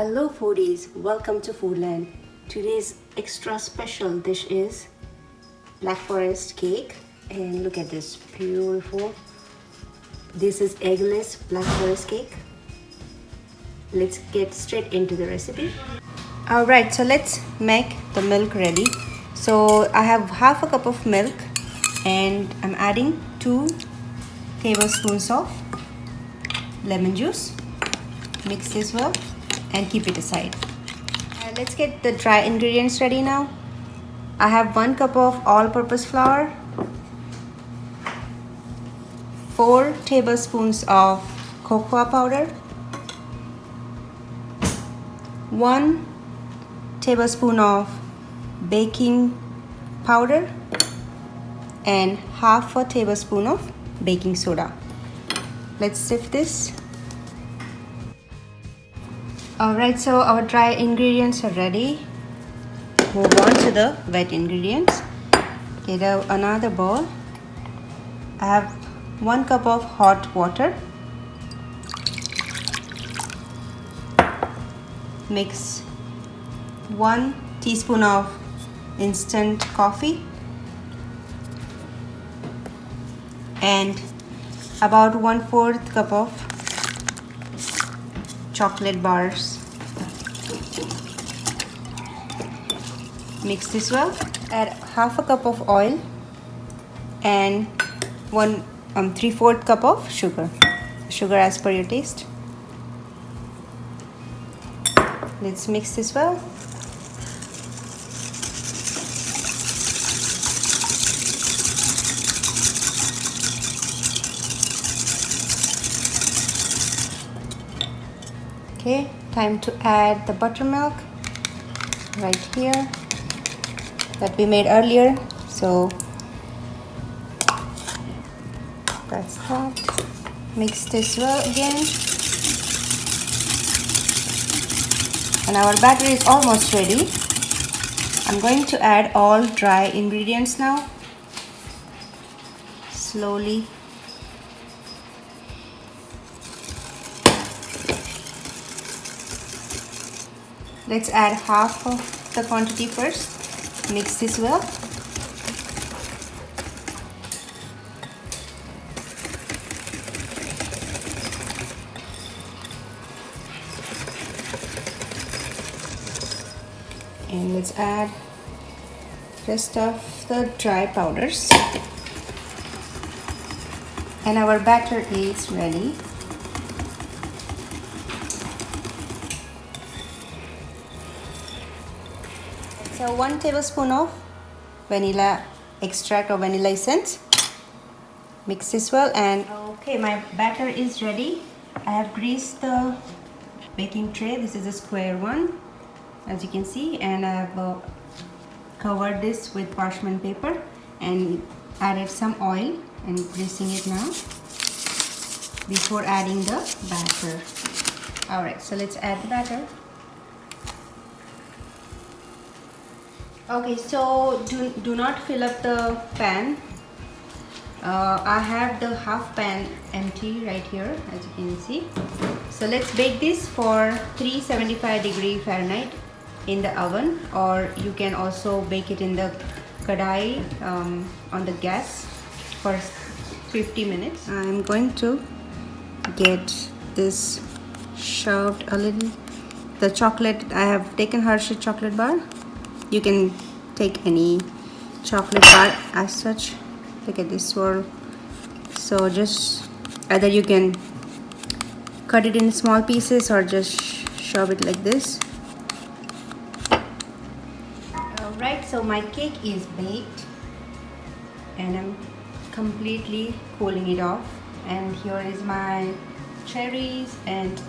Hello foodies, welcome to Foodland. Today's extra special dish is Black Forest cake, and look at this, beautiful. This is Eggless Black Forest cake. Let's get straight into the recipe. Alright, so let's make the milk ready. So I have half a cup of milk and I'm adding 2 tablespoons of lemon juice. Mix this well and keep it aside. Let's get the dry ingredients ready now. I have 1 cup of all-purpose flour, 4 tablespoons of cocoa powder, 1 tablespoon of baking powder, and half a tablespoon of baking soda. Let's sift this. Alright, so our dry ingredients are ready. Move on to the wet ingredients. Get another bowl. I have 1 cup of hot water. Mix 1 teaspoon of instant coffee and about 1/4 cup of chocolate bars. Mix this well. Add half a cup of oil and 3/4 cup of sugar. Sugar as per your taste. Let's mix this well. Okay, time to add the buttermilk right here that we made earlier. So that's that. Mix this well again. And our batter is almost ready. I'm going to add all dry ingredients now. Slowly. Let's add half of the quantity first. Mix this well. And let's add rest of the dry powders. And our batter is ready. So 1 tablespoon of vanilla extract or vanilla essence. Mix this well, and okay, my batter is ready. I have greased the baking tray. This is a square one, as you can see, and I have covered this with parchment paper and added some oil and greasing it now before adding the batter. Alright, so let's add the batter. Okay, so do not fill up the pan. I have the half pan empty right here, as you can see. So let's bake this for 375 Fahrenheit in the oven, or you can also bake it in the kadai on the gas for 50 minutes. I'm going to get this shoved a little. The chocolate, I have taken Hershey chocolate bar. You can take any chocolate bar as such. Look at this swirl. So just either you can cut it in small pieces or just shove it like this. Alright, so my cake is baked and I'm completely cooling it off. And here is my cherries and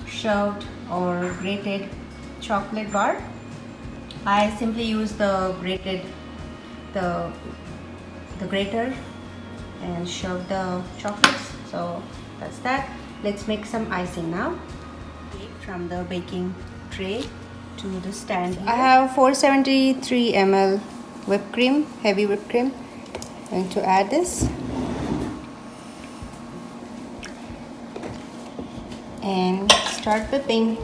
shoved or grated chocolate bar. I simply use the grater and shove the chocolates. So that's that. Let's make some icing now. From the baking tray to the stand here. I have 473 ml whipped cream, heavy whipped cream. I'm going to add this. And start whipping.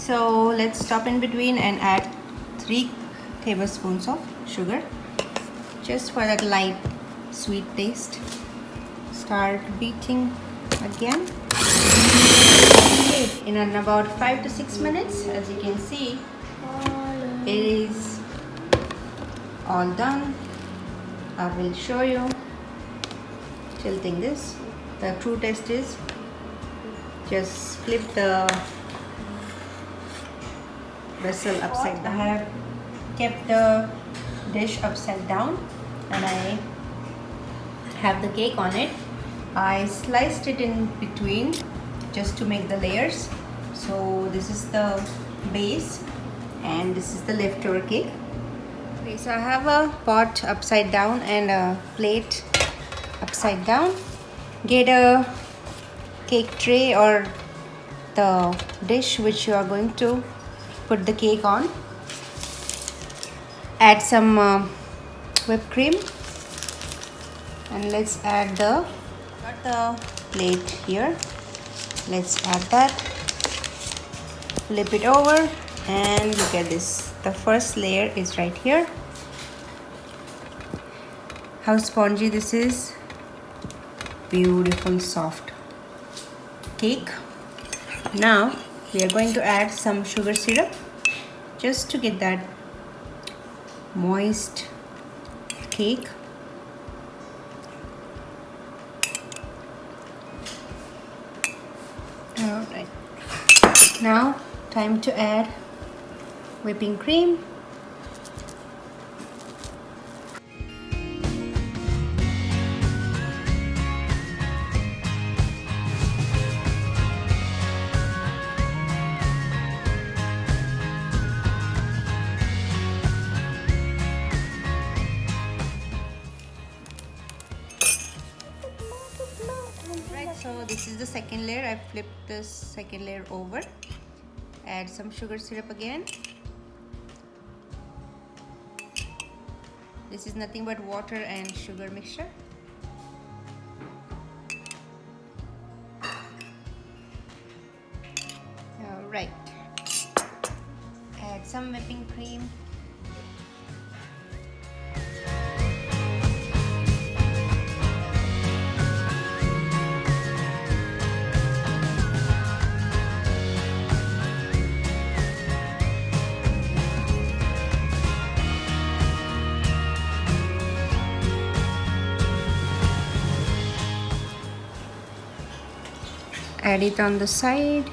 so let's stop in between and add 3 tablespoons of sugar, just for that light sweet taste. Start beating again. In about 5 to 6 minutes, as you can see, it is all done. I will show you. Tilting this. The true test is just flip the vessel upside down. I have kept the dish upside down and I have the cake on it. I sliced it in between just to make the layers. So this is the base and this is the leftover cake. Okay, so I have a pot upside down and a plate upside down. Get a cake tray or the dish which you are going to put the cake on. Add some whipped cream and let's add the plate here. Let's add that. Flip it over and look at this. The first layer is right here. How spongy this is. Beautiful soft cake. Now we are going to add some sugar syrup just to get that moist cake. Alright, now time to add whipping cream. So this is the second layer. I flipped this second layer over. Add some sugar syrup again. This is nothing but water and sugar mixture. Alright. Add some whipping cream. Add it on the side.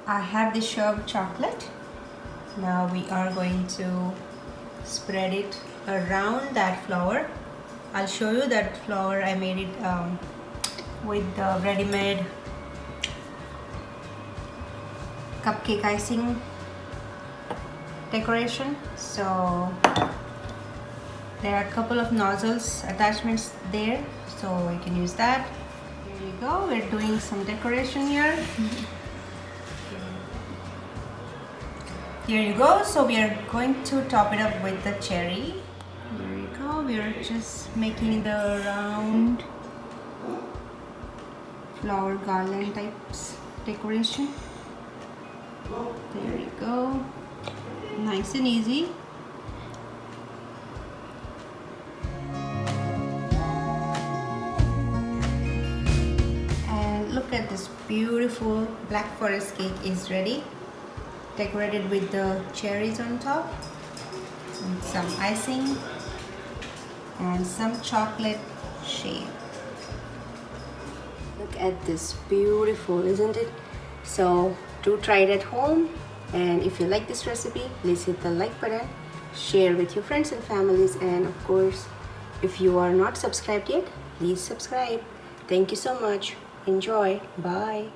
I have the shaved chocolate. Now we are going to spread it around that flour. I'll show you that flour. I made it with the ready-made cupcake icing decoration. So there are a couple of nozzles attachments there, so you can use that. Here you go. We're doing some decoration here. Here you go. So we are going to top it up with the cherry. Here you go. We are just making the round flower garland types decoration. There you go. Nice and easy. And look at this beautiful black forest cake is ready. Decorated with the cherries on top and some icing and some chocolate shade. Look at this, beautiful, isn't it? So do try it at home. And if you like this recipe, please hit the like button, share with your friends and families, and of course, if you are not subscribed yet, please subscribe. Thank you so much. Enjoy. Bye.